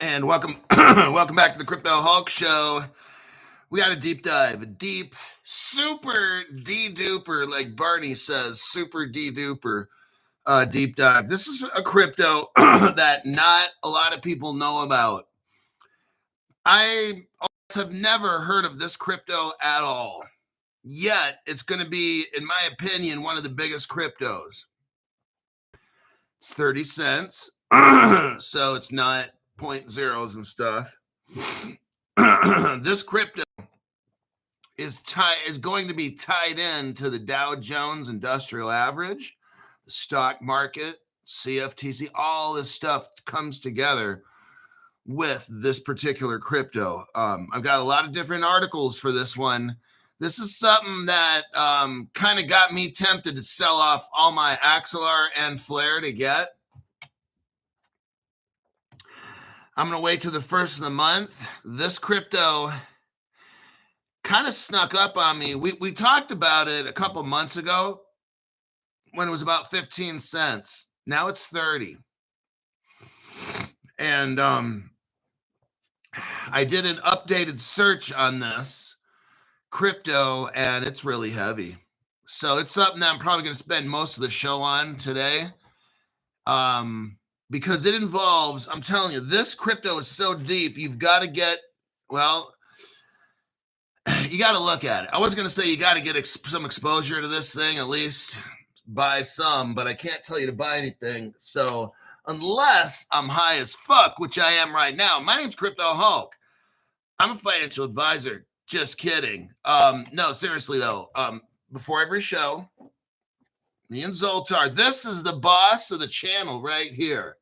And welcome, welcome back to the Crypto Hulk Show. We got a deep dive, a deep, super D-duper, like Barney says, super D-duper deep dive. This is a crypto that not a lot of people know about. I have never heard of this crypto at all. Yet, it's going to be, in my opinion, one of the biggest cryptos. It's 30 cents, so it's not point zeros and stuff. This crypto is going to be tied in to the Dow Jones Industrial Average, the stock market, CFTC, all this stuff comes together with this particular crypto. I've got a lot of different articles for this one. This is something that kind of got me tempted to sell off all my Axelar and Flare to get. I'm going to wait till the first of the month. This crypto kind of snuck up on me. We talked about it a couple months ago when it was about 15 cents. Now it's 30. And I did an updated search on this crypto, and it's really heavy. So it's something that I'm probably going to spend most of the show on today. Because it involves, I'm telling you, this crypto is so deep, you've got to get, well, you got to look at it. I was going to say you got to get some exposure to this thing, at least buy some, but I can't tell you to buy anything. So unless I'm high as fuck, which I am right now, my name's Crypto Hulk. I'm a financial advisor. Just kidding. No, seriously though, before every show, me and Zoltar, this is the boss of the channel right here.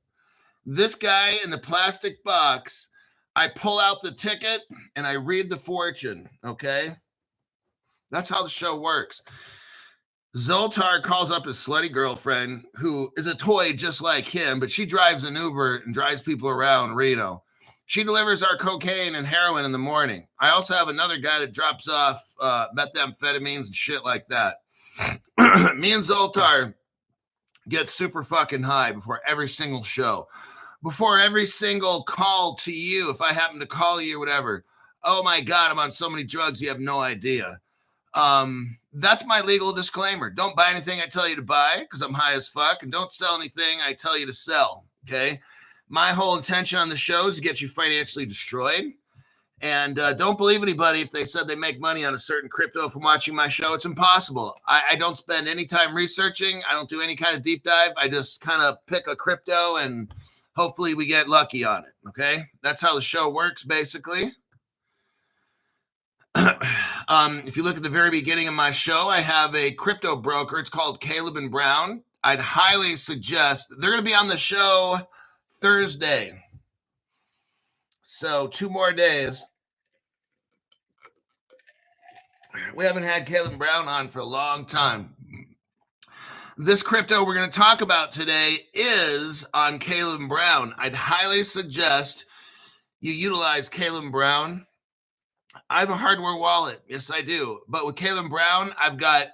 This guy in the plastic box, I pull out the ticket and I read the fortune, okay? That's how the show works. Zoltar calls up his slutty girlfriend, who is a toy just like him, but she drives an Uber and drives people around Reno. She delivers our cocaine and heroin in the morning. I also have another guy that drops off methamphetamines and shit like that. Me and Zoltar get super fucking high before every single show, before every single call to you. If I happen to call you or whatever, oh my God, I'm on so many drugs, you have no idea. That's my legal disclaimer. Don't buy anything I tell you to buy because I'm high as fuck, and don't sell anything I tell you to sell, okay? My whole intention on the show is to get you financially destroyed. And don't believe anybody if they said they make money on a certain crypto from watching my show. It's impossible. I don't spend any time researching. I don't do any kind of deep dive. I just kind of pick a crypto and hopefully we get lucky on it. Okay. That's how the show works, basically. If you look at the very beginning of my show, I have a crypto broker. It's called Caleb and Brown. I'd highly suggest they're going to be on the show Thursday. So 2 more days. We haven't had Caleb Brown on for a long time. This crypto we're going to talk about today is on Caleb Brown. I'd highly suggest you utilize Caleb Brown. I have a hardware wallet. Yes, I do. But with Caleb Brown, I've got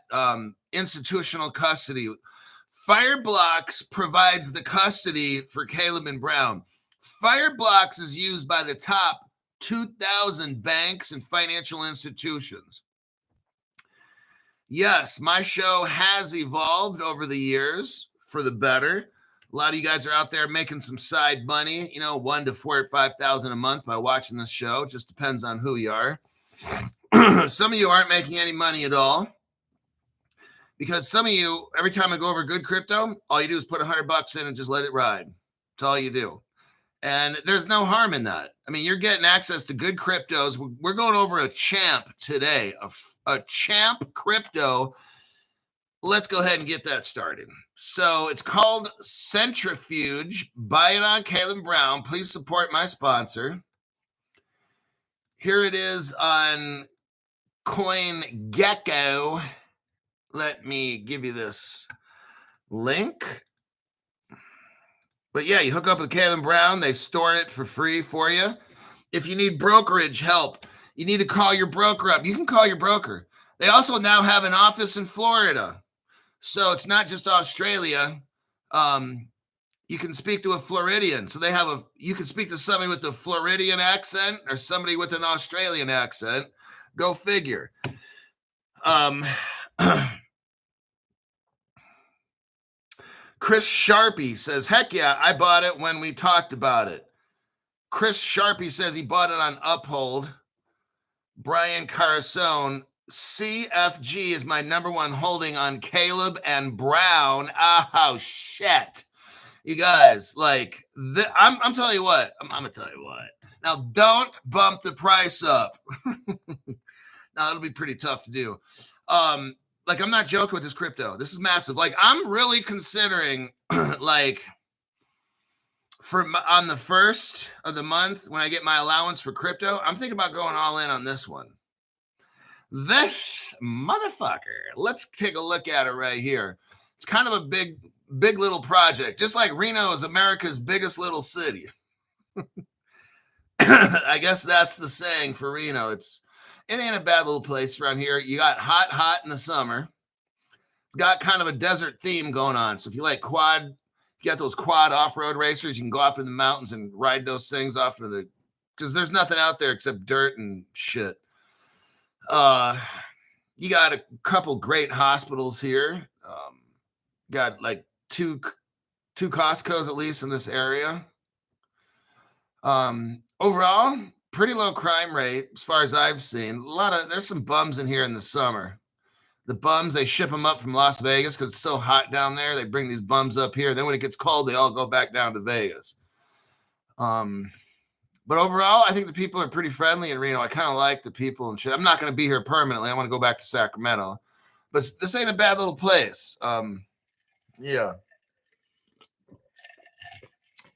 institutional custody. Fireblocks provides the custody for Caleb and Brown. Fireblocks is used by the top 2,000 banks and financial institutions. Yes, my show has evolved over the years for the better. A lot of you guys are out there making some side money, you know, $1,000 to $4,000 or $5,000 a month by watching this show. It just depends on who you are. Some of you aren't making any money at all because some of you, every time I go over good crypto, all you do is put $100 in and just let it ride. That's all you do. And there's no harm in that. I mean, you're getting access to good cryptos. We're going over a champ today, a champ crypto. Let's go ahead and get that started. So it's called Centrifuge. Buy it on Caleb Brown. Please support my sponsor. Here it is on CoinGecko. Let me give you this link. But yeah, you hook up with Caleb Brown. They store it for free for you. If you need brokerage help, you need to call your broker up. You can call your broker. They also now have an office in Florida. So it's not just Australia. you can speak to a Floridian. So they have you can speak to somebody with a Floridian accent or somebody with an Australian accent. Go figure. Chris Sharpie says, heck yeah, I bought it when we talked about it. Chris Sharpie says he bought it on Uphold. Brian Carasone, CFG is my number one holding on Caleb and Brown. Oh, shit. You guys, like, I'm telling you what. I'm going to tell you what. Now, don't bump the price up. Now, it'll be pretty tough to do. Like, I'm not joking with this crypto. This is massive. Like, I'm really considering, like, on the first of the month, when I get my allowance for crypto, I'm thinking about going all in on this one. This motherfucker. Let's take a look at it right here. It's kind of a big little project. Just like Reno is America's biggest little city. I guess that's the saying for Reno. It ain't a bad little place around here. You got hot in the summer. It's got kind of a desert theme going on. So if you like you got those quad off-road racers, you can go off in the mountains and ride those things off into because there's nothing out there except dirt and shit. You got a couple great hospitals here. Got like two Costco's at least in this area. Overall, pretty low crime rate as far as I've seen. There's some bums in here in the summer. The bums, they ship them up from Las Vegas because it's so hot down there. They bring these bums up here. Then when it gets cold, they all go back down to Vegas. But overall, I think the people are pretty friendly in Reno. I kind of like the people and shit. I'm not going to be here permanently. I want to go back to Sacramento. But this ain't a bad little place. Yeah.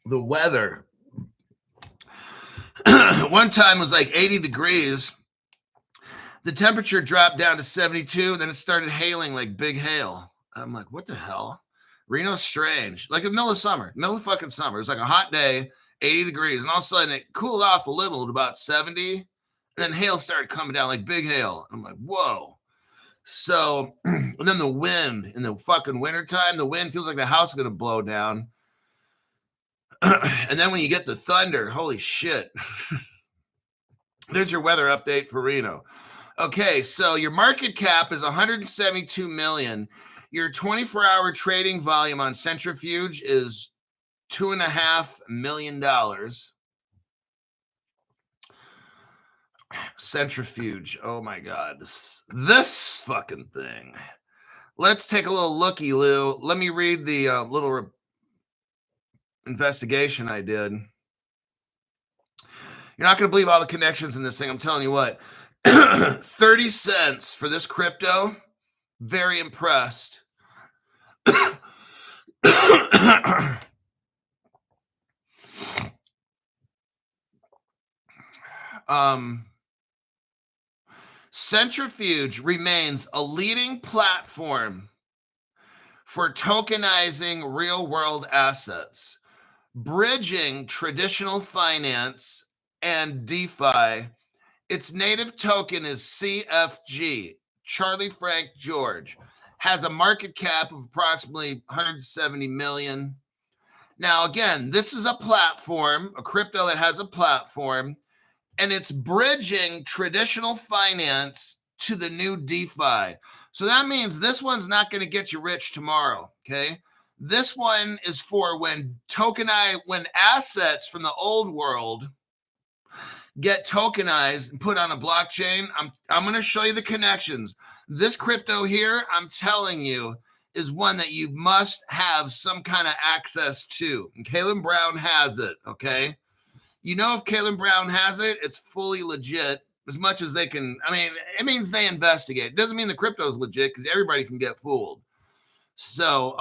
The weather. One time was like 80 degrees. The temperature dropped down to 72. Then it started hailing like big hail. I'm like, what the hell? Reno's strange. Like in the middle of summer, middle of fucking summer. It was like a hot day, 80 degrees. And all of a sudden it cooled off a little to about 70. And then hail started coming down like big hail. I'm like, whoa. So, and then the wind in the fucking wintertime, the wind feels like the house is going to blow down. And then when you get the thunder, holy shit. There's your weather update for Reno. Okay, so your market cap is 172 million. Your 24-hour trading volume on Centrifuge is $2.5 million. Centrifuge. Oh my God. This fucking thing. Let's take a little looky-loo. Let me read the little investigation I did. You're not going to believe all the connections in this thing. I'm telling you what. 30 cents for this crypto. Very impressed. Centrifuge remains a leading platform for tokenizing real-world assets, bridging traditional finance and DeFi. Its native token is CFG, Charlie Frank George, has a market cap of approximately 170 million. Now, again, this is a platform, a crypto that has a platform, and it's bridging traditional finance to the new DeFi. So that means this one's not going to get you rich tomorrow, okay? This one is for when assets from the old world get tokenized and put on a blockchain. I'm going to show you the connections. This crypto here, I'm telling you, is one that you must have some kind of access to. And Caleb Brown has it, okay? You know, if Caleb Brown has it, it's fully legit as much as they can. I mean, it means they investigate. It doesn't mean the crypto is legit because everybody can get fooled. So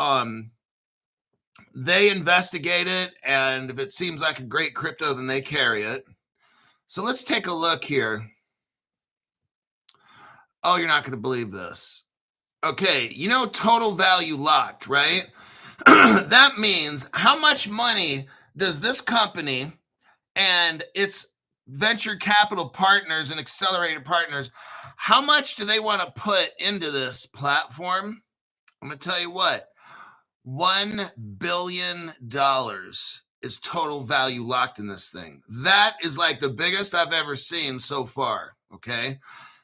they investigate it, and if it seems like a great crypto, then they carry it. So let's take a look here. Oh, you're not going to believe this. Okay, you know total value locked, right? That means how much money does this company and its venture capital partners and accelerator partners, how much do they want to put into this platform? I'm going to tell you what. $1 billion is total value locked in this thing. That is like the biggest I've ever seen so far, okay?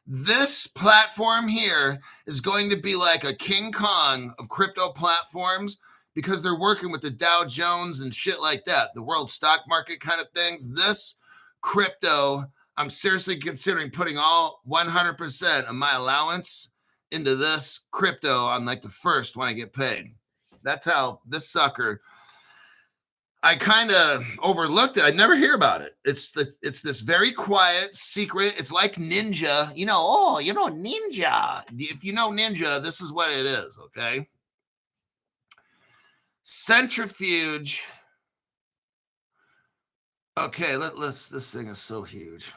This platform here is going to be like a King Kong of crypto platforms because they're working with the Dow Jones and shit like that, the world stock market kind of things. This crypto, I'm seriously considering putting all 100% of my allowance into this crypto on like the first when I get paid. That's how this sucker, I kind of overlooked it. I never hear about it. It's this very quiet secret. It's like Ninja, Ninja. If you know Ninja, this is what it is, okay? Centrifuge. Okay, let's, this thing is so huge.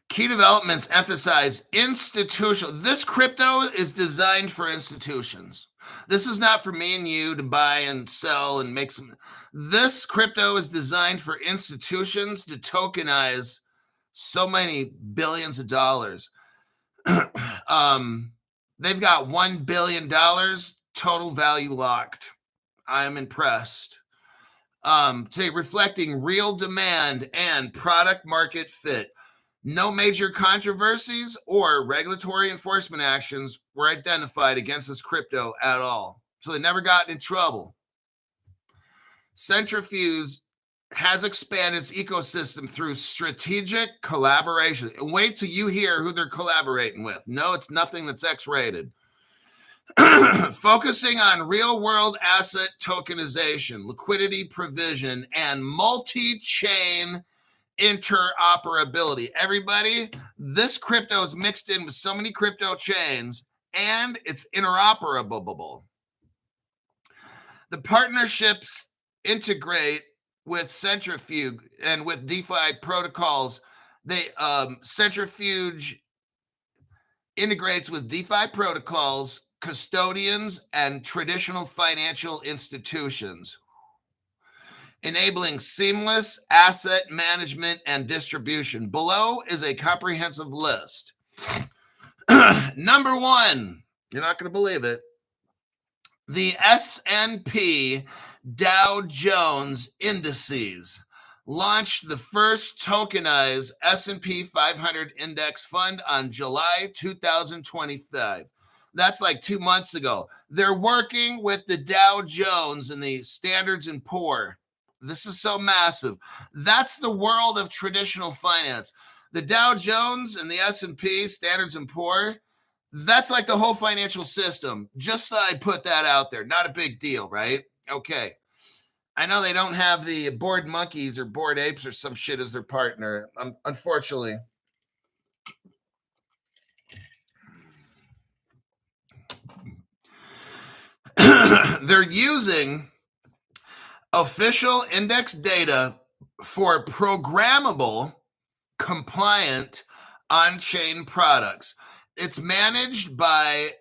Key developments emphasize institutional. This crypto is designed for institutions. This is not for me and you to buy and sell and make some. This crypto is designed for institutions to tokenize so many billions of dollars. They've got $1 billion total value locked. I'm impressed. Today, reflecting real demand and product market fit. No major controversies or regulatory enforcement actions were identified against this crypto at all. So they never got in trouble. Centrifuge has expanded its ecosystem through strategic collaboration. And wait till you hear who they're collaborating with. No, it's nothing that's X-rated. Focusing on real-world asset tokenization, liquidity provision, and multi-chain interoperability. Everybody, this crypto is mixed in with so many crypto chains and it's interoperable. The partnerships integrate with Centrifuge and with DeFi protocols. Centrifuge integrates with DeFi protocols, custodians, and traditional financial institutions, enabling seamless asset management and distribution. Below is a comprehensive list. Number one, you're not going to believe it, the S&P Dow Jones indices launched the first tokenized S&P 500 index fund on July 2025. That's like 2 months ago. They're working with the Dow Jones and the Standards & Poor. This is so massive. That's the world of traditional finance. The Dow Jones and the S&P, Standards & Poor, that's like the whole financial system. Just so I put that out there. Not a big deal, right? Okay. I know they don't have the Bored Monkeys or Bored Apes or some shit as their partner, unfortunately. They're using official index data for programmable, compliant on-chain products. It's managed by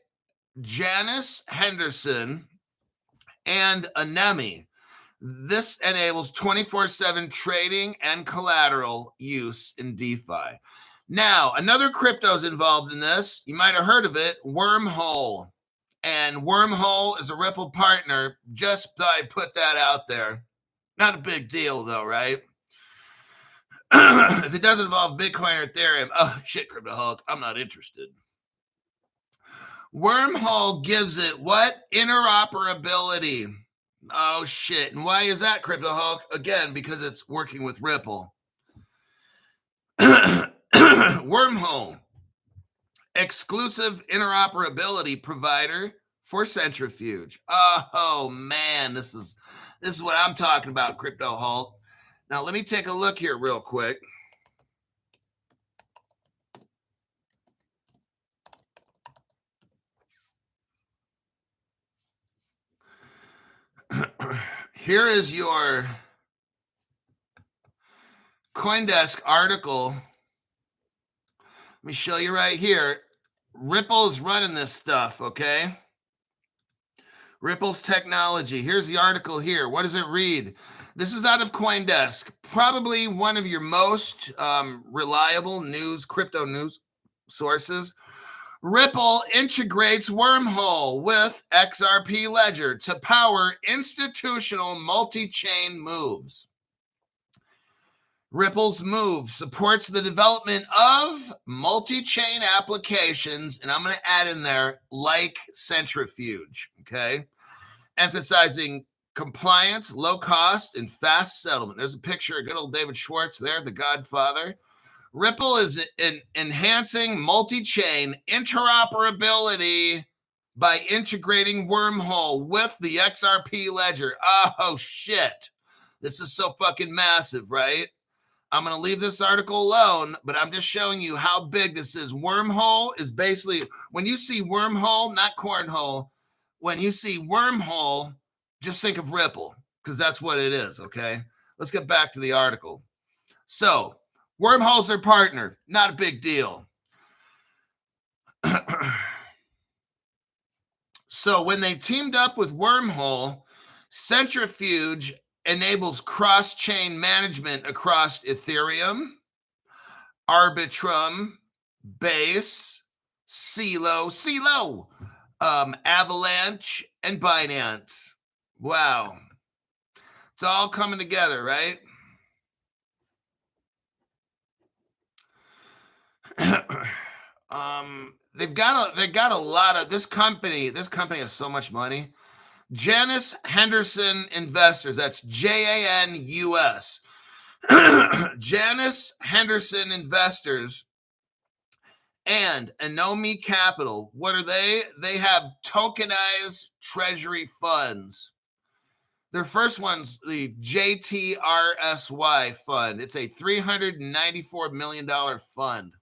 Janice Henderson and Anemi. This enables 24/7 trading and collateral use in DeFi. Now, another crypto is involved in this. You might have heard of it, Wormhole. And Wormhole is a Ripple partner. Just thought I'd put that out there. Not a big deal, though, right? If it doesn't involve Bitcoin or Ethereum, oh, shit, Crypto Hulk, I'm not interested. Wormhole gives it what? Interoperability. Oh, shit. And why is that, Crypto Hulk? Again, because it's working with Ripple. Wormhole, exclusive interoperability provider for Centrifuge. Oh, man, this is what I'm talking about, Crypto Hulk. Now, let me take a look here real quick. Here is your CoinDesk article. Let me show you right here. Ripple's running this stuff, okay? Ripple's technology. Here's the article here. What does it read? This is out of CoinDesk. Probably one of your most reliable news, crypto news sources. Ripple integrates Wormhole with XRP Ledger to power institutional multi-chain moves. Ripple's move supports the development of multi-chain applications, and I'm going to add in there like Centrifuge, okay? Emphasizing compliance, low cost, and fast settlement. There's a picture of good old David Schwartz there, the Godfather. Ripple is enhancing multi-chain interoperability by integrating Wormhole with the XRP Ledger. Oh, shit. This is so fucking massive, right? I'm going to leave this article alone, but I'm just showing you how big this is. Wormhole is basically, when you see Wormhole, not cornhole, when you see Wormhole, just think of Ripple, because that's what it is, okay? Let's get back to the article. So, Wormhole's their partner. Not a big deal. So when they teamed up with Wormhole, Centrifuge enables cross-chain management across Ethereum, Arbitrum, Base, CeeLo, Avalanche, and Binance. Wow. It's all coming together, right? They've got a lot of this company has so much money. Janus Henderson Investors, that's JANUS. Janus Henderson Investors and Anomi Capital. What are they? They have tokenized treasury funds. Their first one's the JTRSY fund. It's a $394 million fund.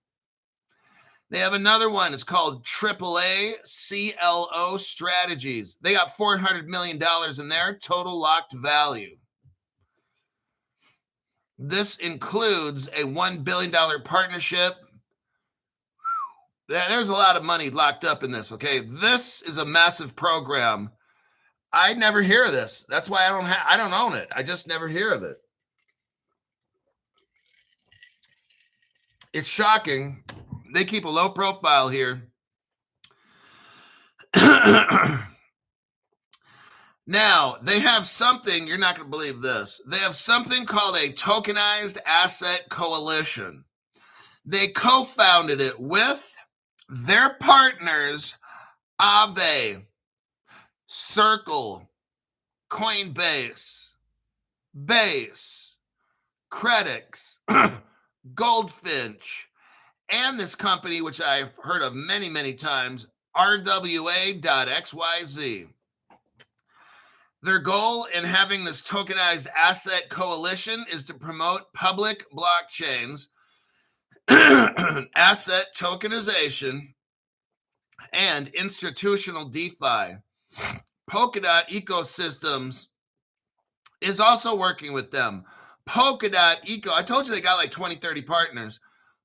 They have another one. It's called AAA CLO Strategies. They got $400 million in there, total locked value. This includes a $1 billion partnership. There's a lot of money locked up in this, okay? This is a massive program. I never hear of this. That's why I don't own it. I just never hear of it. It's shocking. They keep a low profile here. Now, they have something, you're not going to believe this. They have something called a Tokenized Asset Coalition. They co-founded it with their partners, Aave, Circle, Coinbase, Base, Credix, Goldfinch, and this company, which I've heard of many, many times, RWA.XYZ. Their goal in having this tokenized asset coalition is to promote public blockchains, asset tokenization, and institutional DeFi. Polkadot Ecosystems is also working with them. Polkadot Eco, I told you they got like 20, 30 partners.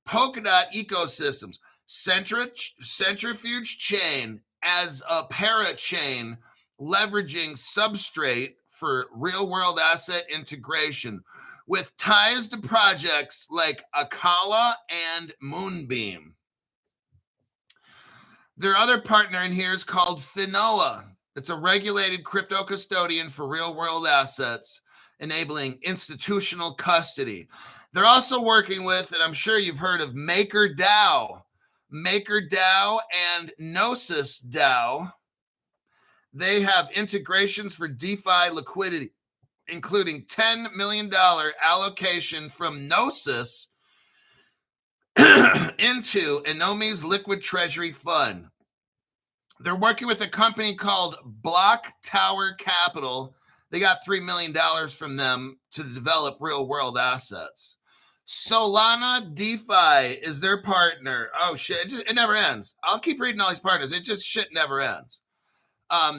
Polkadot Ecosystems, Centrifuge Chain as a parachain, leveraging Substrate for real-world asset integration with ties to projects like Akala and Moonbeam. Their other partner in here is called Finoa. It's a regulated crypto custodian for real-world assets, enabling institutional custody. They're also working with, and I'm sure you've heard of MakerDAO and Gnosis DAO. They have integrations for DeFi liquidity, including $10 million allocation from Gnosis into Anomi's liquid treasury fund. They're working with a company called Block Tower Capital. They got $3 million from them to develop real-world assets. Solana DeFi is their partner. Oh, shit. It never ends. I'll keep reading all these partners. It just shit never ends.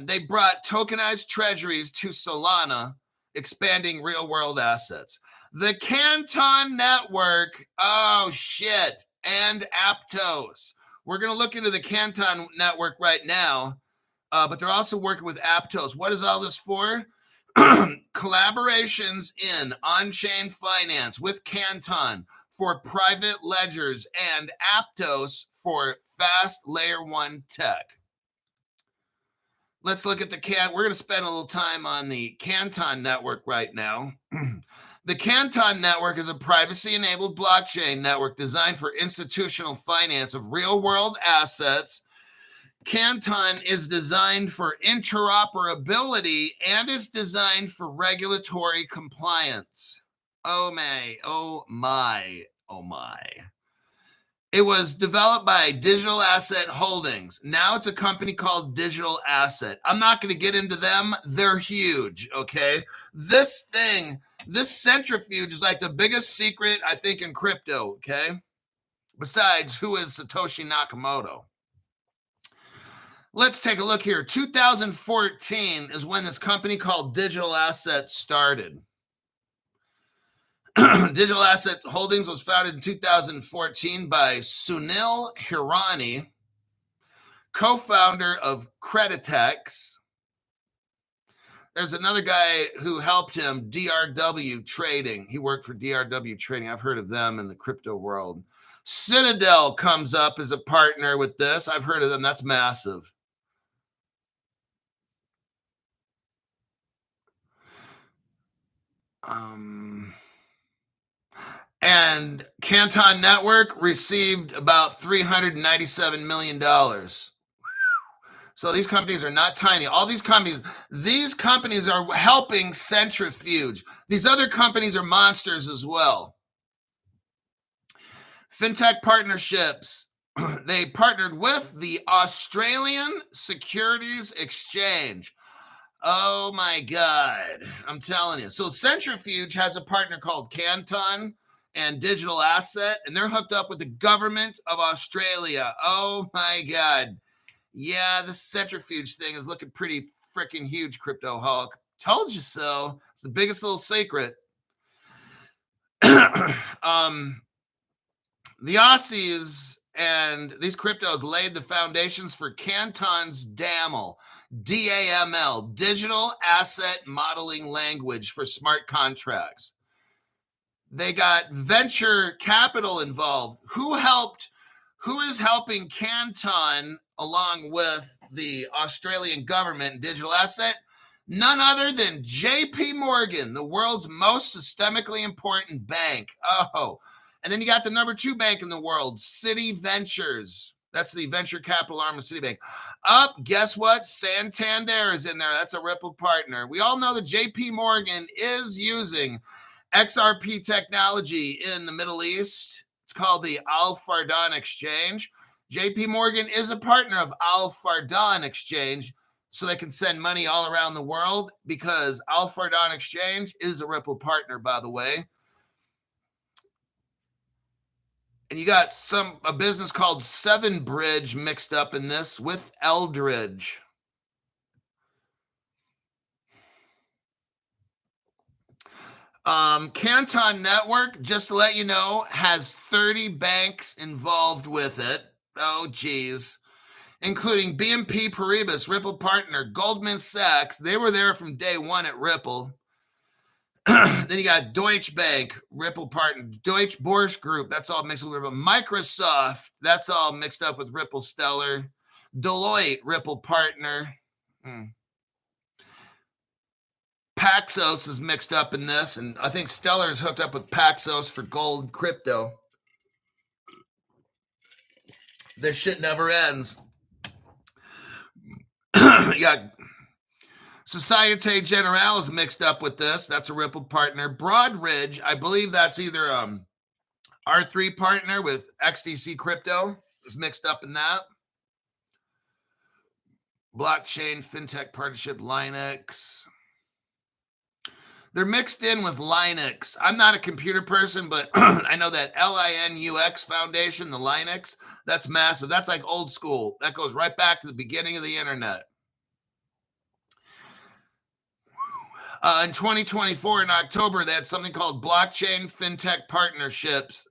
They brought tokenized treasuries to Solana, expanding real-world assets. The Canton network, oh, shit, and Aptos. We're going to look into the Canton network right now, but they're also working with Aptos. What is all this for? Collaborations in on-chain finance with Canton for private ledgers, and Aptos for fast layer 1 tech. Let's look at we're going to spend a little time on the Canton network right now. The Canton network is a privacy-enabled blockchain network designed for institutional finance of real-world assets. Canton is designed for interoperability and is designed for regulatory compliance. Oh my, oh my, oh my. It was developed by Digital Asset Holdings. Now it's a company called Digital Asset. I'm not going to get into them. They're huge, okay? This Centrifuge is like the biggest secret, I think, in crypto, okay? Besides, who is Satoshi Nakamoto? Let's take a look here. 2014 is when this company called Digital Asset started. Digital Asset Holdings was founded in 2014 by Sunil Hirani, co-founder of Creditex. There's another guy who helped him, DRW Trading. He worked for DRW Trading. I've heard of them in the crypto world. Citadel comes up as a partner with this. I've heard of them. That's massive. And Canton Network received about $397 million. So these companies are not tiny. All these companies are helping Centrifuge. These other companies are monsters as well. FinTech partnerships. They partnered with the Australian Securities Exchange. Oh my God. I'm telling you. So Centrifuge has a partner called Canton and Digital Asset, and they're hooked up with the government of Australia. Oh my God. Yeah, this Centrifuge thing is looking pretty freaking huge, Crypto Hulk. Told you so. It's the biggest little secret. The Aussies and these cryptos laid the foundations for Canton's DAML, DAML, Digital Asset Modeling Language for smart contracts. They got venture capital involved. Who is helping Canton along with the Australian government and Digital Asset? None other than JP Morgan, the world's most systemically important bank. Oh, and then you got the number 2 bank in the world, Citi Ventures. That's the venture capital arm of Citibank. Guess what? Santander is in there. That's a Ripple partner. We all know that JP Morgan is using XRP technology in the Middle East. It's called the Al Fardan Exchange. JP Morgan is a partner of Al Fardan Exchange, so they can send money all around the world, because Al Fardan Exchange is a Ripple partner, by the way. And you got a business called Seven Bridge mixed up in this with Eldridge. Canton Network, just to let you know, has 30 banks involved with it. Oh, geez. Including BNP Paribas, Ripple partner, Goldman Sachs. They were there from day one at Ripple. Then you got Deutsche Bank, Ripple partner, Deutsche Börse Group. That's all mixed with Ripple. Microsoft, that's all mixed up with Ripple Stellar. Deloitte, Ripple partner. Paxos is mixed up in this, and I think Stellar is hooked up with Paxos for gold crypto. This shit never ends. You got Societe Generale is mixed up with this. That's a Ripple partner. Broadridge, I believe that's either R3 partner with XDC Crypto is mixed up in that. Blockchain, FinTech partnership, Linux. They're mixed in with Linux. I'm not a computer person, but I know that Linux Foundation, the Linux, that's massive. That's like old school. That goes right back to the beginning of the internet. In 2024, in October, they had something called Blockchain FinTech Partnerships.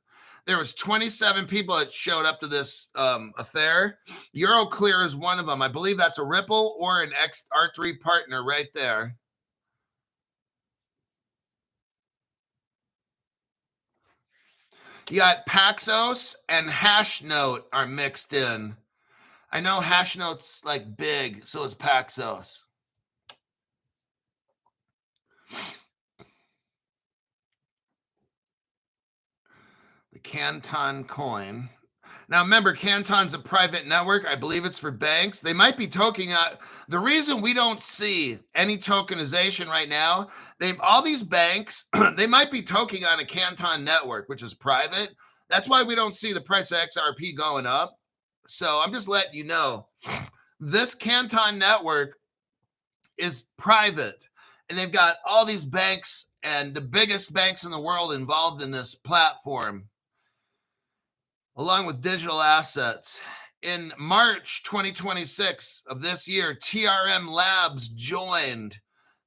There was 27 people that showed up to this affair. Euroclear is one of them. I believe that's a Ripple or an R3 partner right there. You got Paxos and Hashnote are mixed in. I know Hashnote's like big, so is Paxos. The Canton coin. Now, remember, Canton's a private network. I believe it's for banks. They might be tokening out. The reason we don't see any tokenization right now, all these banks, they might be tokening on a Canton network, which is private. That's why we don't see the price of XRP going up. So I'm just letting you know, this Canton network is private, and they've got all these banks and the biggest banks in the world involved in this platform, along with digital assets. In March 2026 of this year, TRM Labs joined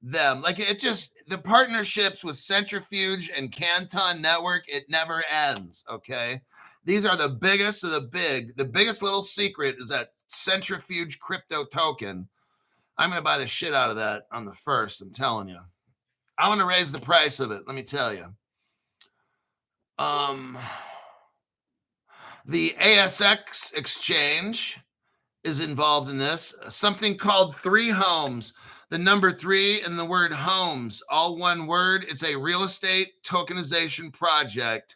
them. Like, it just, the partnerships with Centrifuge and Canton Network, it never ends, okay? These are the biggest of the big. The biggest little secret is that Centrifuge crypto token. I'm going to buy the shit out of that on the first, I'm telling you. I want to raise the price of it, let me tell you. The ASX exchange is involved in this. Something called 3 Homes. The number 3 in the word homes, all one word. It's a real estate tokenization project.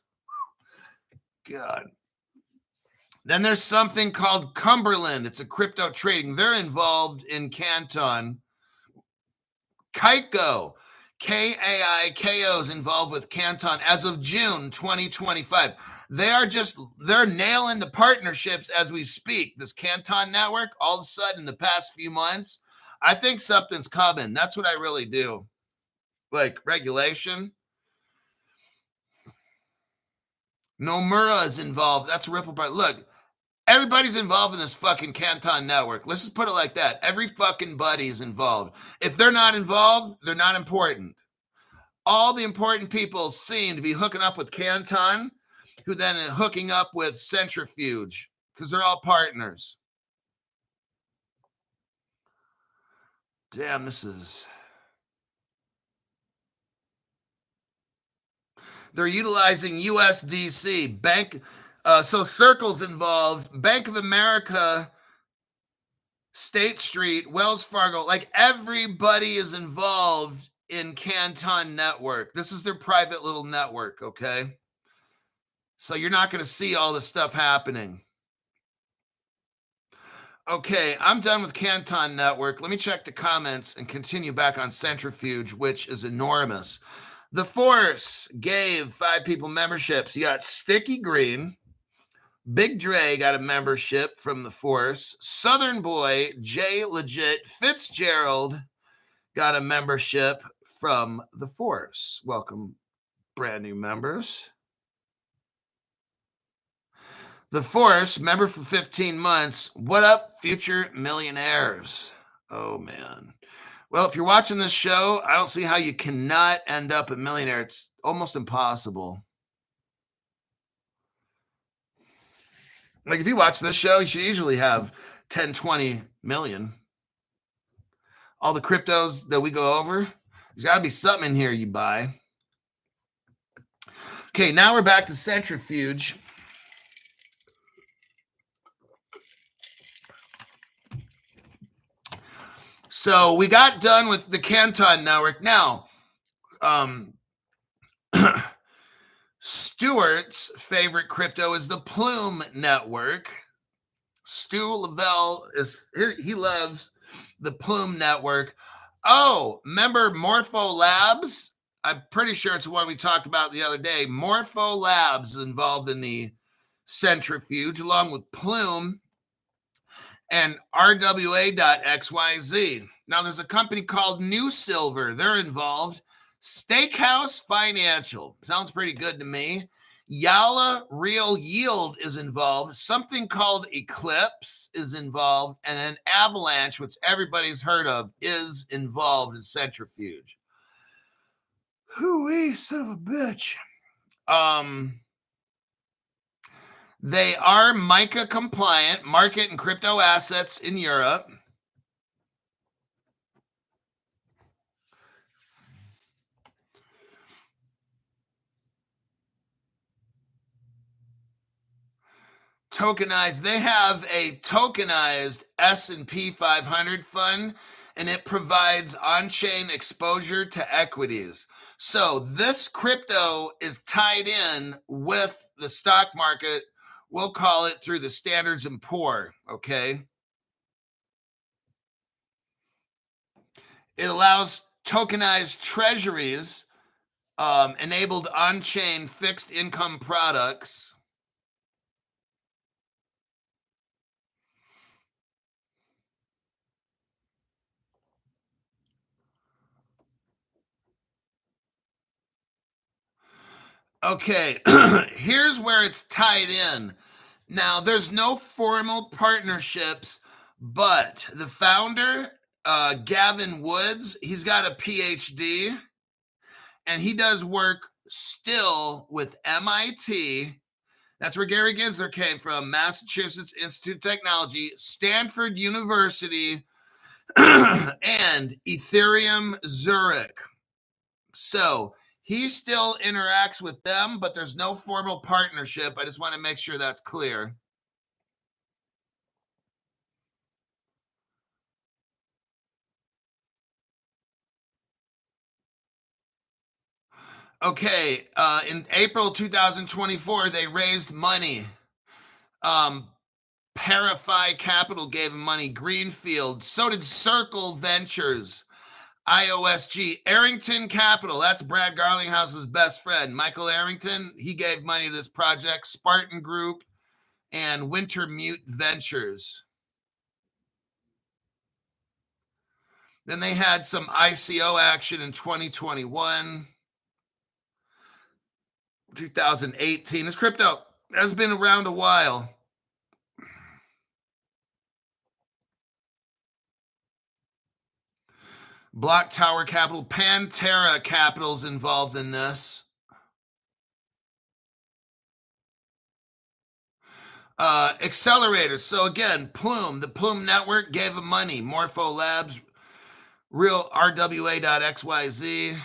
God. Then there's something called Cumberland. It's a crypto trading. They're involved in Canton. Kaiko. Kaiko is involved with Canton as of June 2025. They're nailing the partnerships as we speak. This Canton network, all of a sudden in the past few months, I think something's coming. That's what I really do. Like regulation. Nomura is involved. That's a Ripple part. Look, everybody's involved in this fucking Canton network. Let's just put it like that. Every fucking buddy is involved. If they're not involved, they're not important. All the important people seem to be hooking up with Canton, who then are hooking up with Centrifuge, because they're all partners. Damn, this is... They're utilizing USDC. So Circle's involved. Bank of America, State Street, Wells Fargo. Like, everybody is involved in Canton Network. This is their private little network, okay? So you're not going to see all this stuff happening. Okay, I'm done with Canton Network. Let me check the comments and continue back on Centrifuge, which is enormous. The Force gave 5 people memberships. You got Sticky Green. Big Dre got a membership from the Force. Southern Boy, Jay Legit, Fitzgerald got a membership from the Force. Welcome, brand new members. The Force, member for 15 months. What up, future millionaires? Oh, man. Well, if you're watching this show, I don't see how you cannot end up a millionaire. It's almost impossible. Like, if you watch this show, you should usually have 10, 20 million. All the cryptos that we go over, there's got to be something in here you buy. Okay, now we're back to Centrifuge. So we got done with the Canton network. Now, Stuart's favorite crypto is the Plume network. Stu Lavelle he loves the Plume network. Oh, remember Morpho Labs? I'm pretty sure it's the one we talked about the other day. Morpho Labs is involved in the Centrifuge, along with Plume and RWA.XYZ. Now, there's a company called New Silver. They're involved. Steakhouse Financial. Sounds pretty good to me. Yala Real Yield is involved. Something called Eclipse is involved. And then Avalanche, which everybody's heard of, is involved in Centrifuge. Hooey, son of a bitch. They are MiCA compliant, market and crypto assets in Europe. Tokenized, they have a tokenized S&P 500 fund, and it provides on-chain exposure to equities. So this crypto is tied in with the stock market. We'll call it through the Standards and Poor, okay? It allows tokenized treasuries, enabled on-chain fixed income products. Okay, here's where it's tied in. Now, there's no formal partnerships, but the founder, Gavin Woods, he's got a PhD, and he does work still with MIT. That's where Gary Gensler came from, Massachusetts Institute of Technology, Stanford University, and Ethereum Zurich. So he still interacts with them, but there's no formal partnership. I just want to make sure that's clear. Okay, in April 2024, they raised money. Parify Capital gave them money. Greenfield. So did Circle Ventures. IOSG. Arrington Capital. That's Brad Garlinghouse's best friend. Michael Arrington, he gave money to this project. Spartan Group and Wintermute Ventures. Then they had some ICO action in 2021. 2018. This crypto has been around a while. Block Tower Capital, Pantera Capital's involved in this. Accelerators. So again, Plume, the Plume Network gave them money. Morpho Labs, Real RWA.xyz.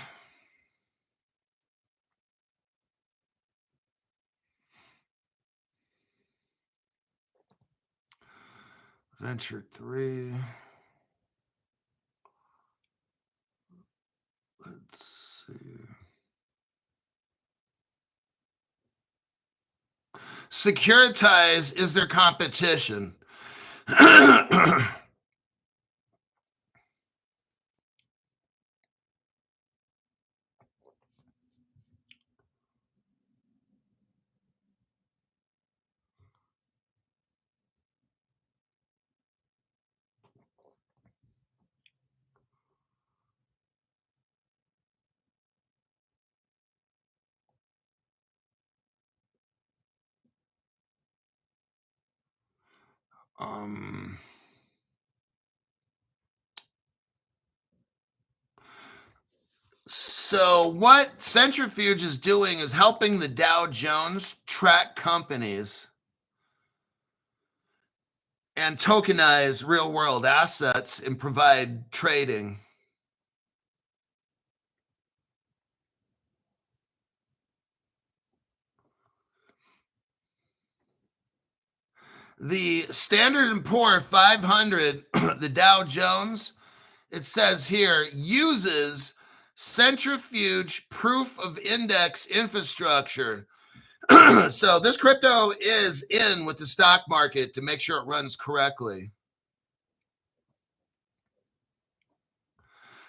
Venture 3. Let's see. Securitize is their competition. So what Centrifuge is doing is helping the Dow Jones track companies and tokenize real-world assets and provide trading. The Standard & Poor 500, the Dow Jones, it says here, uses Centrifuge proof of index infrastructure. So this crypto is in with the stock market to make sure it runs correctly.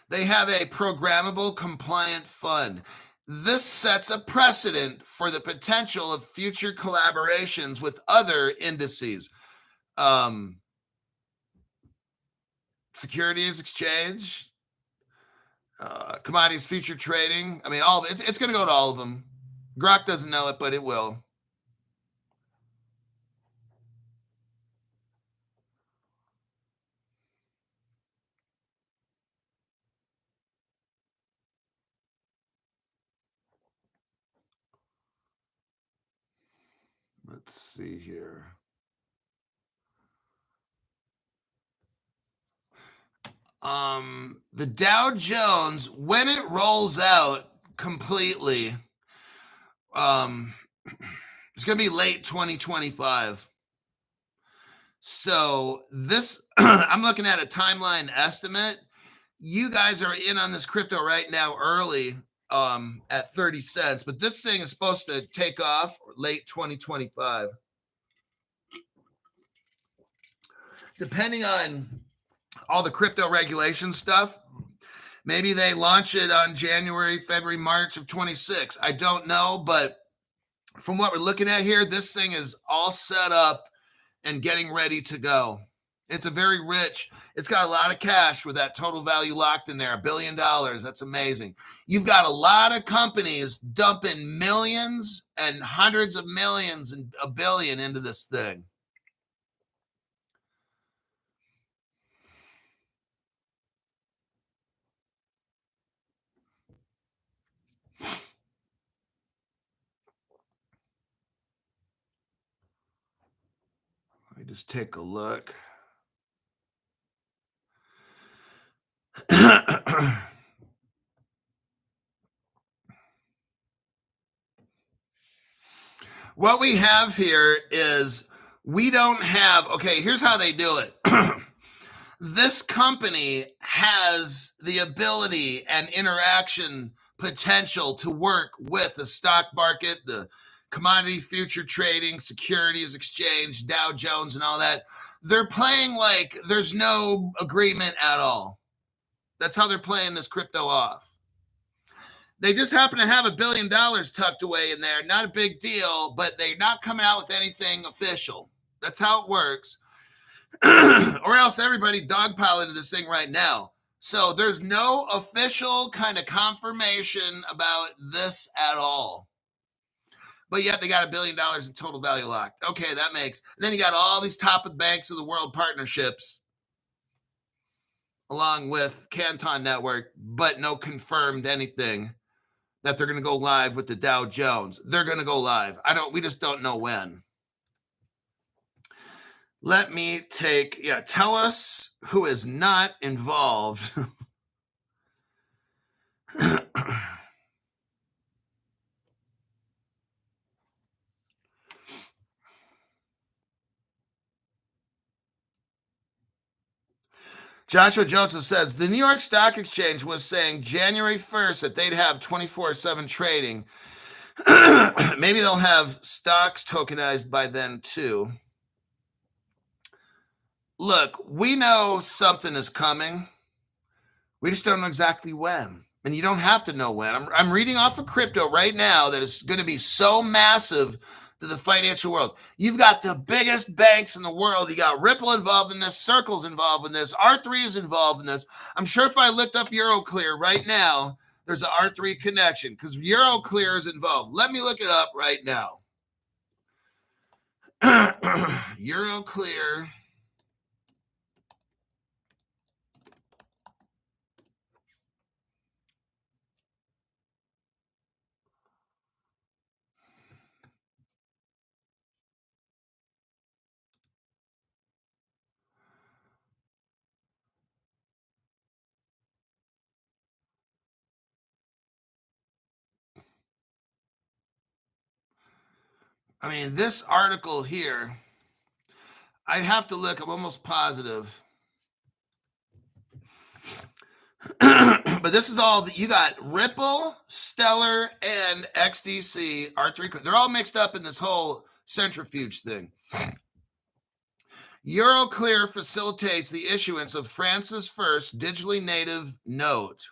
They have a programmable compliant fund. This sets a precedent for the potential of future collaborations with other indices. Securities exchange, commodities future trading. I mean, all of it. It's going to go to all of them. Grok doesn't know it, but it will. Let's see here. The Dow Jones, when it rolls out completely, it's going to be late 2025. So this, I'm looking at a timeline estimate. You guys are in on this crypto right now early at 30 cents, but this thing is supposed to take off late 2025. Depending on all the crypto regulation stuff, maybe they launch it on January, February, March of 26. I don't know, but from what we're looking at here, this thing is all set up and getting ready to go. It's a very rich, it's got a lot of cash with that total value locked in there, $1 billion. That's amazing. You've got a lot of companies dumping millions and hundreds of millions and $1 billion into this thing. Let me just take a look. What we have here is we don't have, okay, here's how they do it. This company has the ability and interaction potential to work with the stock market, the commodity future trading, securities exchange, Dow Jones, and all that. They're playing like there's no agreement at all. That's how they're playing this crypto off. They just happen to have $1 billion tucked away in there. Not a big deal, but they're not coming out with anything official. That's how it works. Or else everybody dogpiling this thing right now. So there's no official kind of confirmation about this at all. But yet they got $1 billion in total value locked. Okay, that makes. Then you got all these top of the banks of the world partnerships along with Canton Network, but no confirmed anything that they're going to go live with the Dow Jones. They're going to go live. We just don't know when. Let me tell us who is not involved. Joshua Joseph says, the New York Stock Exchange was saying January 1st that they'd have 24/7 trading. Maybe they'll have stocks tokenized by then too. Look, we know something is coming. We just don't know exactly when. And you don't have to know when. I'm reading off of crypto right now that is going to be so massive to the financial world. You've got the biggest banks in the world. You got Ripple involved in this, Circle's involved in this, R3 is involved in this. I'm sure if I looked up Euroclear right now, there's an R3 connection because Euroclear is involved. Let me look it up right now. Euroclear. I mean, this article here, I'd have to look. I'm almost positive. But this is all that you got. Ripple, Stellar, and XDC, R3. They're all mixed up in this whole Centrifuge thing. Euroclear facilitates the issuance of France's first digitally native note.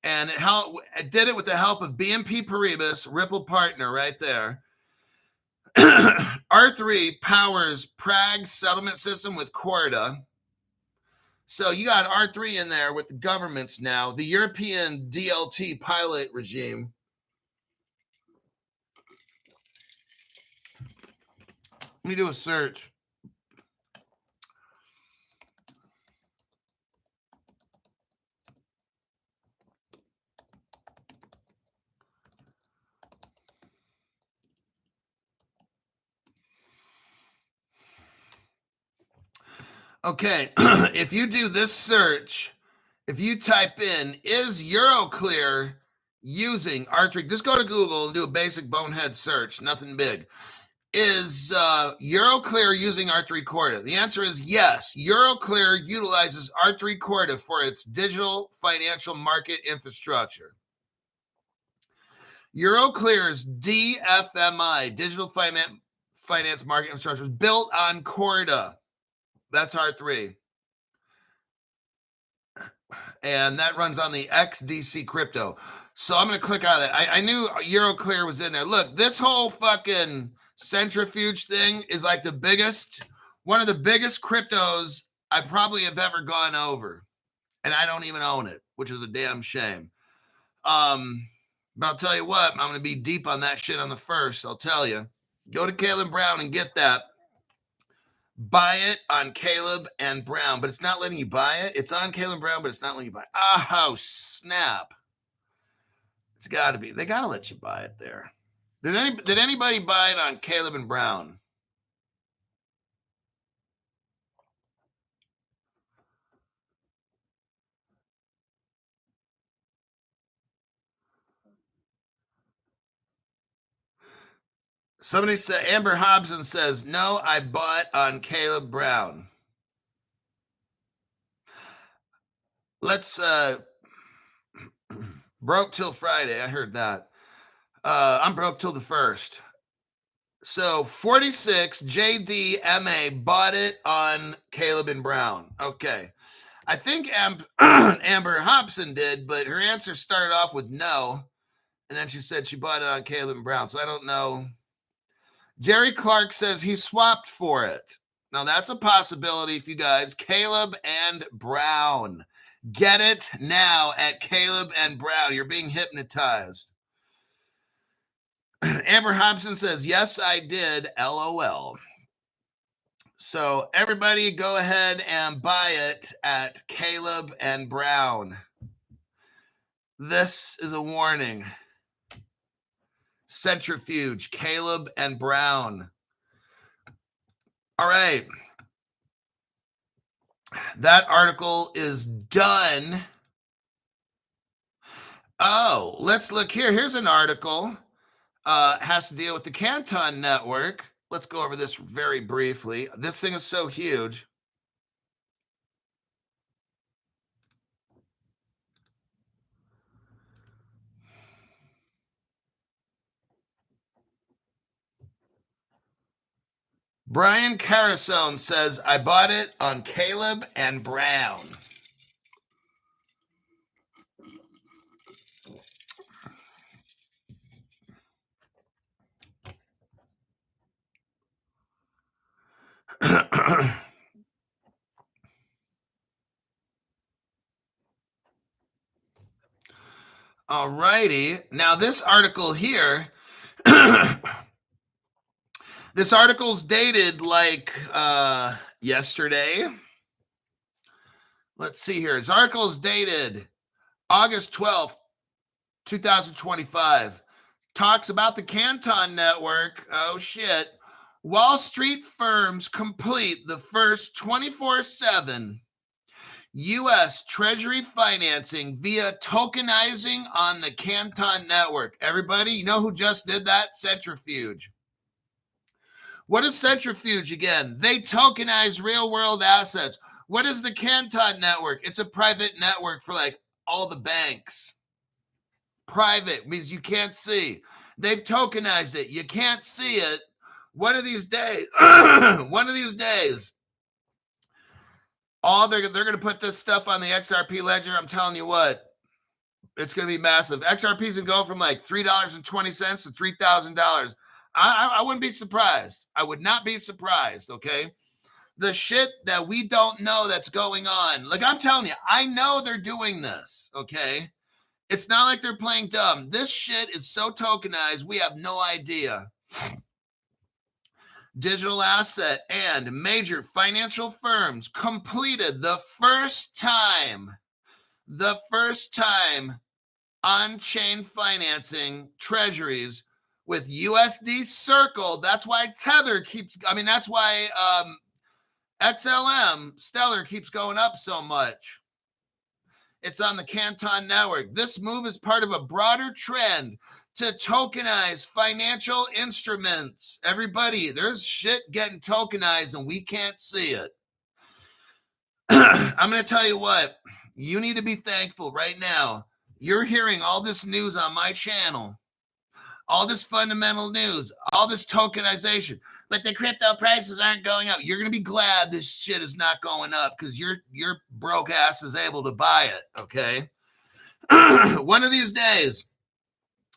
And it did it with the help of BNP Paribas, Ripple partner right there. R3 powers Prague's settlement system with Corda. So you got R3 in there with the governments now, the European DLT pilot regime. Let me do a search. Okay, if you do this search, if you type in, is Euroclear using R3? Just go to Google and do a basic bonehead search, nothing big. is Euroclear using R3 Corda? The answer is yes. Euroclear utilizes R3 Corda for its digital financial market infrastructure. Euroclear's DFMI, digital finance market infrastructure, is built on Corda. That's R3. And that runs on the XDC crypto. So I'm going to click out of that. I knew Euroclear was in there. Look, this whole fucking Centrifuge thing is like one of the biggest cryptos I probably have ever gone over. And I don't even own it, which is a damn shame. But I'll tell you what, I'm going to be deep on that shit on the first. I'll tell you. Go to Caleb Brown and get that. Buy it on Caleb and Brown, but it's not letting you buy it. It's on Caleb Brown, but it's not letting you buy it. Oh, snap. It's got to be. They got to let you buy it there. Did anybody buy it on Caleb and Brown? Somebody said, Amber Hobson says, no, I bought on Caleb Brown. Let's, broke till Friday. I heard that. I'm broke till the 1st. So 46 JDMA bought it on Caleb and Brown. Okay. I think Amber Hobson did, but her answer started off with no. And then she said she bought it on Caleb and Brown. So I don't know. Jerry Clark says he swapped for it. Now, that's a possibility for you guys. Caleb and Brown. Get it now at Caleb and Brown. You're being hypnotized. Amber Hobson says, yes, I did. LOL. So everybody go ahead and buy it at Caleb and Brown. This is a warning. Centrifuge, Caleb and Brown. All right. That article is done. Oh, let's look here. Here's an article. Has to deal with the Canton network. Let's go over this very briefly. This thing is so huge. Brian Carasone says, I bought it on Caleb and Brown. All righty. Now, this article here, this article's dated like yesterday. Let's see here. This article is dated August 12th, 2025. Talks about the Canton network. Oh, shit. Wall Street firms complete the first 24/7 U.S. Treasury financing via tokenizing on the Canton network. Everybody, you know who just did that? Centrifuge. What is Centrifuge again? They tokenize real-world assets. What is the Canton network? It's a private network for like all the banks. Private means you can't see. They've tokenized it. You can't see it. One of these days, they're going to put this stuff on the XRP ledger. I'm telling you what, it's going to be massive. XRP's going to go from like $3.20 to $3,000. I wouldn't be surprised. I would not be surprised, okay? The shit that we don't know that's going on. Like I'm telling you, I know they're doing this, okay? It's not like they're playing dumb. This shit is so tokenized, we have no idea. Digital asset and major financial firms completed the first time on-chain financing treasuries with USD Circle. That's why Tether that's why XLM Stellar keeps going up so much. It's on the Canton network. This move is part of a broader trend to tokenize financial instruments. Everybody, there's shit getting tokenized and we can't see it. I'm going to tell you what, you need to be thankful right now. You're hearing all this news on my channel, all this fundamental news, all this tokenization, but the crypto prices aren't going up. You're going to be glad this shit is not going up because your broke ass is able to buy it, okay? One of these days,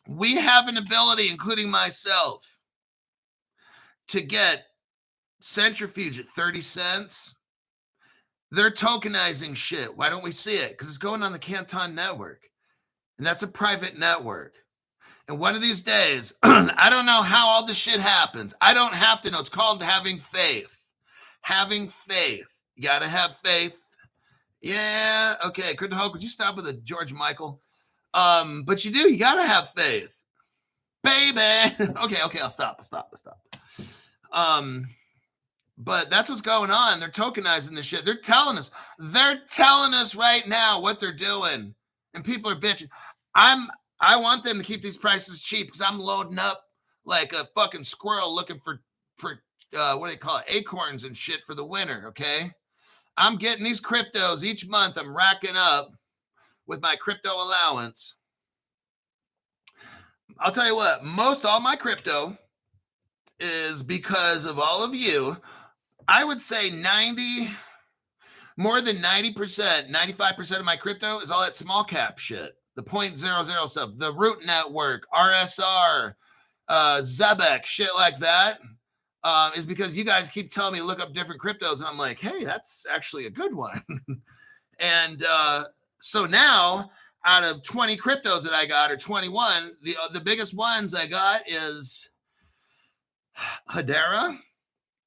we have an ability, including myself, to get Centrifuge at 30 cents. They're tokenizing shit. Why don't we see it? Because it's going on the Canton network. And that's a private network. And one of these days, I don't know how all this shit happens. I don't have to know. It's called having faith. Having faith. You got to have faith. Yeah. Okay. Crypto Hulk, would you stop with a George Michael? But you do. You got to have faith. Baby. Okay. I'll stop. But that's what's going on. They're tokenizing this shit. They're telling us right now what they're doing. And people are bitching. I want them to keep these prices cheap because I'm loading up like a fucking squirrel looking for what do they call it? Acorns and shit for the winter, okay? I'm getting these cryptos each month. I'm racking up with my crypto allowance. I'll tell you what, all my crypto is because of all of you. I would say more than 90%, 95% of my crypto is all that small cap shit. The 0.00 stuff, the Root Network, RSR, Zebek, shit like that, is because you guys keep telling me to look up different cryptos. And I'm like, hey, that's actually a good one. And so now out of 20 cryptos that I got, or 21, the biggest ones I got is Hedera.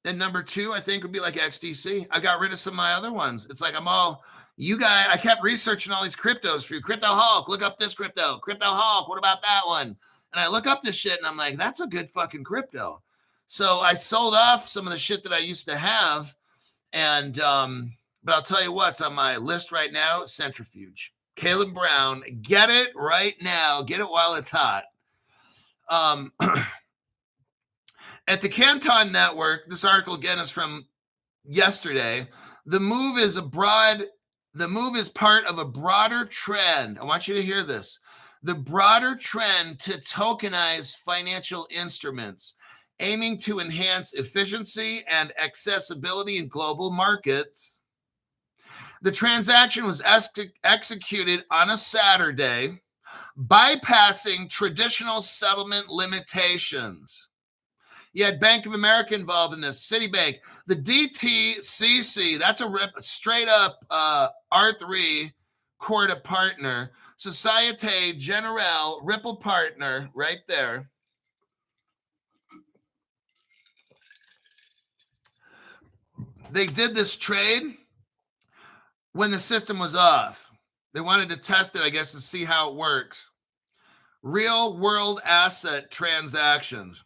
Then number 2, I think, would be like XDC. I got rid of some of my other ones. It's like I kept researching all these cryptos for you. Crypto Hulk, look up this crypto. Crypto Hulk, what about that one? And I look up this shit and I'm like, that's a good fucking crypto. So I sold off some of the shit that I used to have. And, but I'll tell you what's on my list right now, Centrifuge. Caleb Brown, get it right now. Get it while it's hot. At the Canton network, this article again is from yesterday. The move is part of a broader trend. I want you to hear this. The broader trend to tokenize financial instruments, aiming to enhance efficiency and accessibility in global markets. The transaction was executed on a Saturday, bypassing traditional settlement limitations. You had Bank of America involved in this, Citibank, the DTCC, that's a straight up R3 Corda partner, Societe Generale Ripple partner right there. They did this trade when the system was off. They wanted to test it, I guess, to see how it works. Real world asset transactions.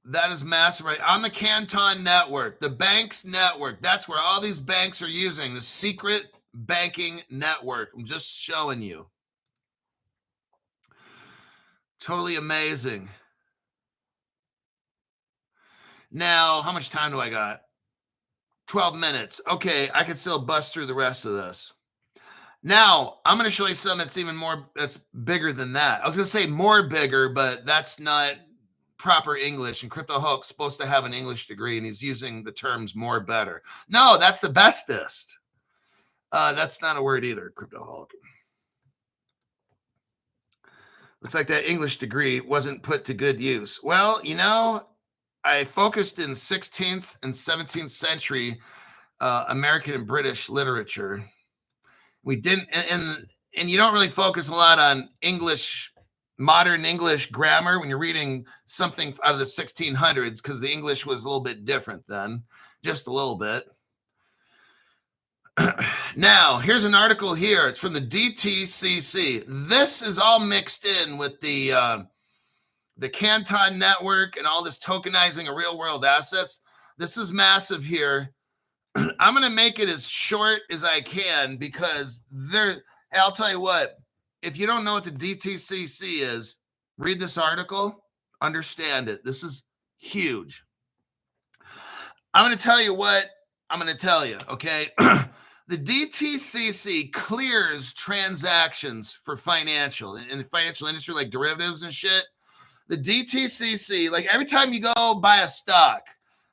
That is massive, right? On the Canton network, the bank's network. That's where all these banks are using the secret banking network. I'm just showing you. Totally amazing. Now, how much time do I got? 12 minutes. Okay, I can still bust through the rest of this. Now, I'm going to show you something that's even more, that's bigger than that. I was going to say more bigger, but that's not proper English, and Crypto Hulk's supposed to have an English degree, and he's using the terms more better. No, that's the bestest. That's not a word either, Crypto Hulk. Looks like that English degree wasn't put to good use. Well, you know, I focused in 16th and 17th century American and British literature. We didn't, and you don't really focus a lot on English, modern English grammar when you're reading something out of the 1600s, because the English was a little bit different then, just a little bit. Now, here's an article here. It's from the DTCC. This is all mixed in with the Canton network and all this tokenizing of real world assets. This is massive here. I'm going to make it as short as I can because I'll tell you what, if you don't know what the DTCC is, read this article, understand it. This is huge. I'm going to tell you what I'm going to tell you, okay? The DTCC clears transactions for financial, in the financial industry, like derivatives and shit. The DTCC, like every time you go buy a stock,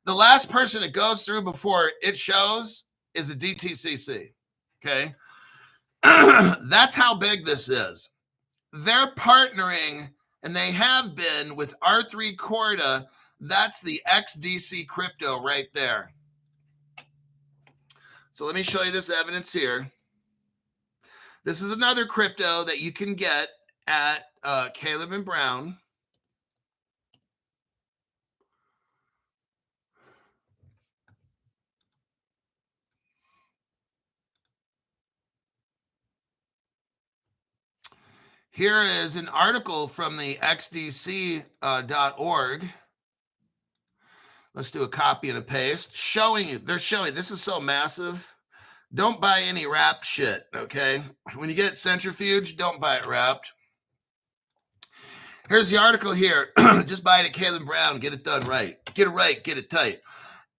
the last person it goes through before it shows is the DTCC, okay? That's how big this is. They're partnering, and they have been, with R3 Corda. That's the XDC crypto right there. So let me show you this evidence here. This is another crypto that you can get at Caleb and Brown. Here is an article from the xdc.org. Let's do a copy and a paste. They're showing, this is so massive. Don't buy any wrapped shit, okay? When you get Centrifuge, don't buy it wrapped. Here's the article here. Just buy it at Caleb Brown. Get it done right. Get it right. Get it tight.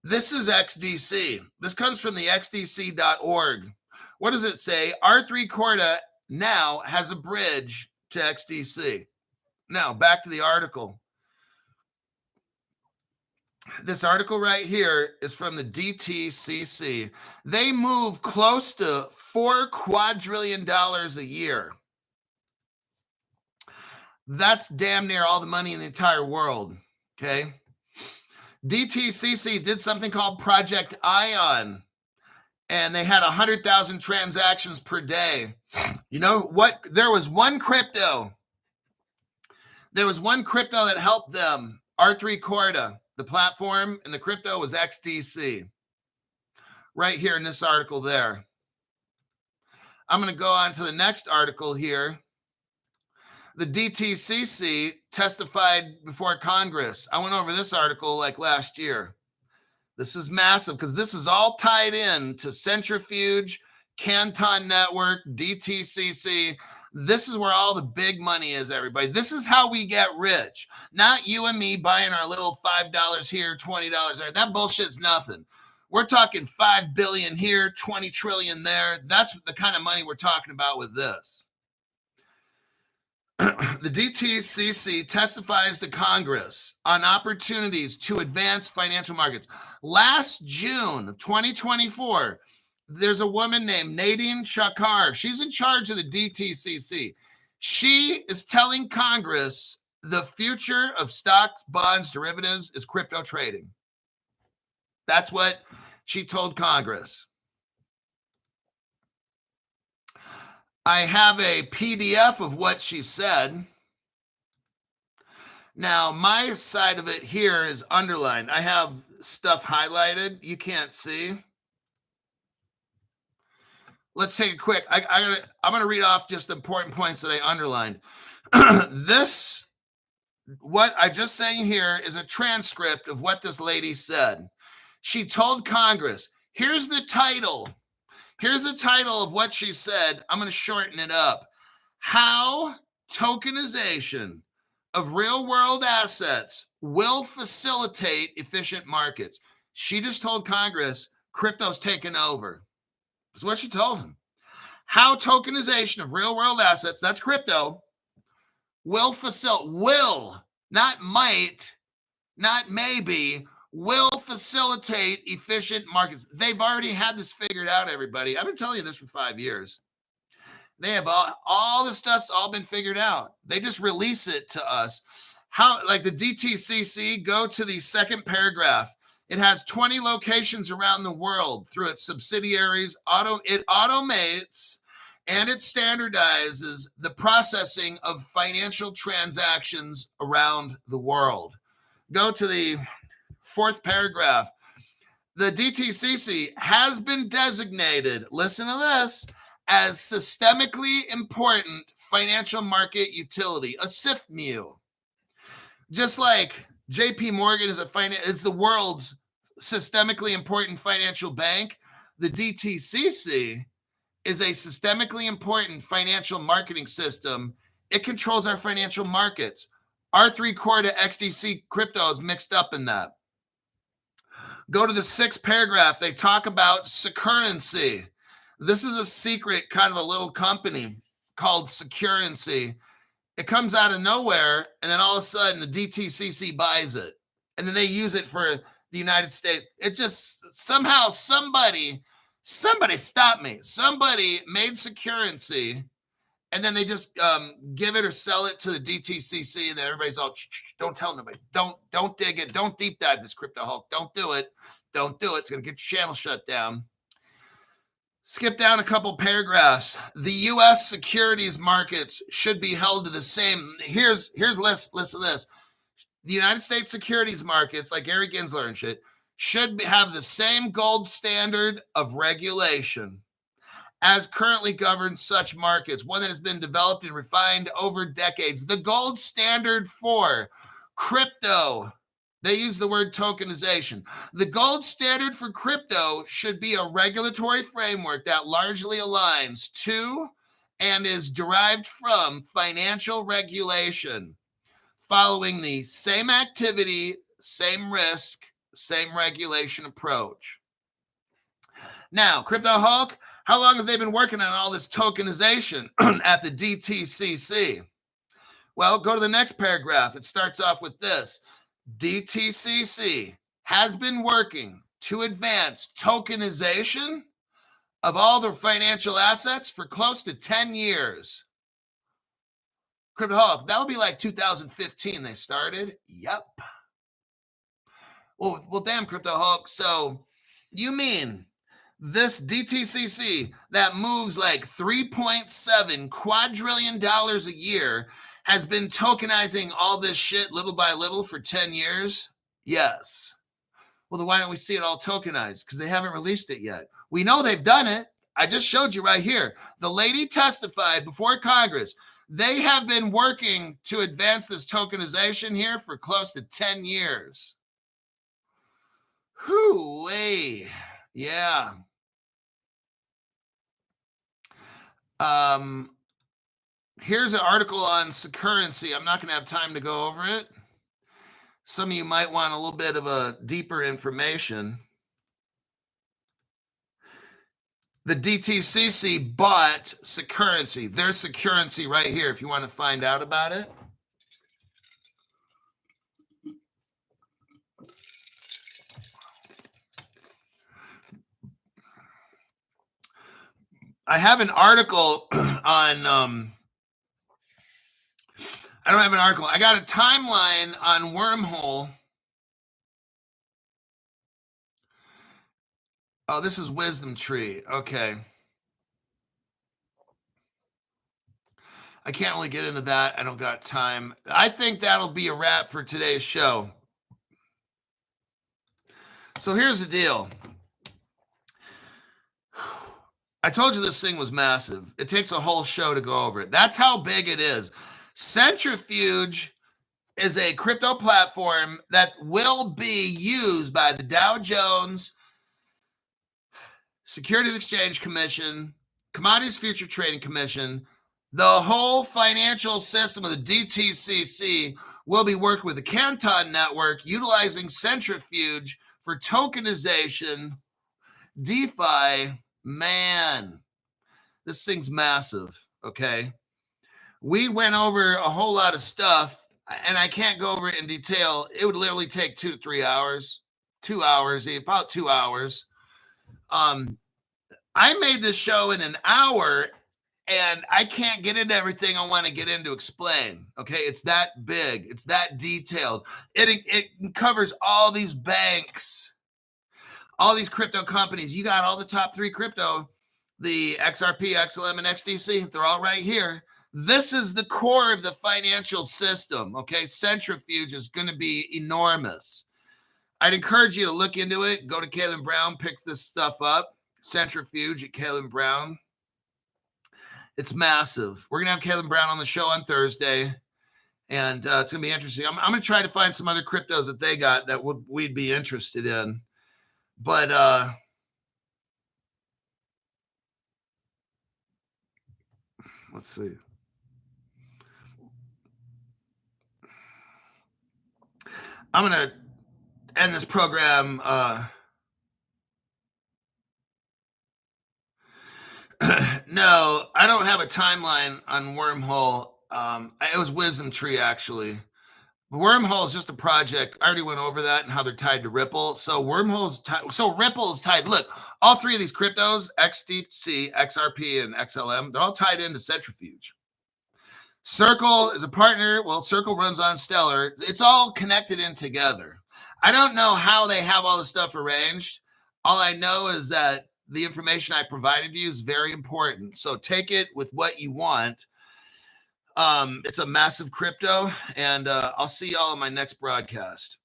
This is XDC. This comes from the xdc.org. What does it say? R3 Corda now has a bridge to XDC. Now, back to the article. This article right here is from the DTCC. They move close to $4 quadrillion a year. That's damn near all the money in the entire world, okay? DTCC did something called Project Ion, and they had 100,000 transactions per day. You know what? There was one crypto that helped them, R3 Corda. The platform and the crypto was XDC. Right here in this article there. I'm going to go on to the next article here. The DTCC testified before Congress. I went over this article like last year. This is massive because this is all tied in to Centrifuge, Canton Network, DTCC. This is where all the big money is, everybody. This is how we get rich. Not you and me buying our little $5 here, $20 there. That bullshit's nothing. We're talking 5 billion here, 20 trillion there. That's the kind of money we're talking about with this. The DTCC testifies to Congress on opportunities to advance financial markets. Last June of 2024, there's a woman named Nadine Chakar. She's in charge of the DTCC. She is telling Congress the future of stocks, bonds, derivatives is crypto trading. That's what she told Congress. I have a PDF of what she said. Now, my side of it here is underlined. I have stuff highlighted. You can't see. Let's take a quick. I'm going to read off just the important points that I underlined. What I just saying here is a transcript of what this lady said. She told Congress, here's the title. Here's the title of what she said. I'm going to shorten it up. How tokenization of real-world assets will facilitate efficient markets. She just told Congress crypto's taken over. That's what she told him. How tokenization of real-world assets, that's crypto, will, not might, not maybe, will facilitate efficient markets. They've already had this figured out, everybody. I've been telling you this for 5 years. They have all the stuff's all been figured out. They just release it to us. How, like the DTCC, go to the second paragraph. It has 20 locations around the world through its subsidiaries. It automates and it standardizes the processing of financial transactions around the world. Go to the fourth paragraph. The DTCC has been designated, listen to this, as systemically important financial market utility, a SIFMU. Just like JP Morgan is it's the world's systemically important financial bank, the DTCC is a systemically important financial marketing system. It controls our financial markets. R3 core to XDC crypto is mixed up in that. Go to the 6th paragraph. They talk about Securrency. This is a secret kind of a little company called Securrency. It comes out of nowhere, and then all of a sudden the DTCC buys it. And then they use it for the United States. It just somehow somebody stopped me. Somebody made Securrency, and then they just give it or sell it to the DTCC, and then everybody's all, don't tell nobody. Don't dig it. Don't deep dive this crypto hulk. Don't do it. Don't do it. It's going to get your channel shut down. Skip down a couple paragraphs. The U.S. securities markets should be held to the same. Here's list of this. The United States securities markets, like Gary Gensler and shit, should have the same gold standard of regulation as currently governs such markets, one that has been developed and refined over decades. The gold standard for crypto, they use the word tokenization. The gold standard for crypto should be a regulatory framework that largely aligns to and is derived from financial regulation, following the same activity, same risk, same regulation approach. Now, Crypto Hulk, how long have they been working on all this tokenization at the DTCC? Well, go to the next paragraph. It starts off with this. DTCC has been working to advance tokenization of all their financial assets for close to 10 years. Crypto Hulk, that would be like 2015 they started. Yep. Well, damn, Crypto Hulk. So you mean this DTCC that moves like $3.7 quadrillion a year has been tokenizing all this shit little by little for 10 years? Yes. Well, then why don't we see it all tokenized? Because they haven't released it yet. We know they've done it. I just showed you right here. The lady testified before Congress. They have been working to advance this tokenization here for close to 10 years. Hoo-wee. Yeah. Here's an article on Securrency. I'm not going to have time to go over it. Some of you might want a little bit of a deeper information. The DTCC bought Securrency. There's Securrency right here if you want to find out about it. I have an article on, I don't have an article. I got a timeline on Wormhole. Oh, this is Wisdom Tree. Okay. I can't really get into that. I don't got time. I think that'll be a wrap for today's show. So here's the deal. I told you this thing was massive. It takes a whole show to go over it. That's how big it is. Centrifuge is a crypto platform that will be used by the Dow Jones Securities Exchange Commission, Commodities Future Trading Commission. The whole financial system of the DTCC will be working with the Canton network, utilizing Centrifuge for tokenization, DeFi. Man, this thing's massive, okay? We went over a whole lot of stuff, and I can't go over it in detail. It would literally take 2 to 3 hours, 2 hours, about 2 hours. I made this show in an hour, and I can't get into everything I want to get into explain, okay? It's that big. It's that detailed. It covers all these banks, all these crypto companies. You got all the top 3 crypto, the XRP, XLM, and XDC. They're all right here. This is the core of the financial system, okay? Centrifuge is going to be enormous. I'd encourage you to look into it. Go to Caleb Brown, pick this stuff up. Centrifuge at Caleb Brown. It's massive. We're going to have Caleb Brown on the show on Thursday, and it's going to be interesting. I'm going to try to find some other cryptos that they got that we'd be interested in. But Let's see. I'm going to end this program. No, I don't have a timeline on Wormhole. It was Wisdom Tree, actually. Wormhole is just a project. I already went over that and how they're tied to Ripple. So Ripple is tied. Look, all three of these cryptos, XDC, XRP, and XLM, they're all tied into Centrifuge. Circle is a partner. Well, Circle runs on Stellar. It's all connected in together. I don't know how they have all this stuff arranged. All I know is that the information I provided you is very important. So take it with what you want. It's a massive crypto, and I'll see y'all in my next broadcast.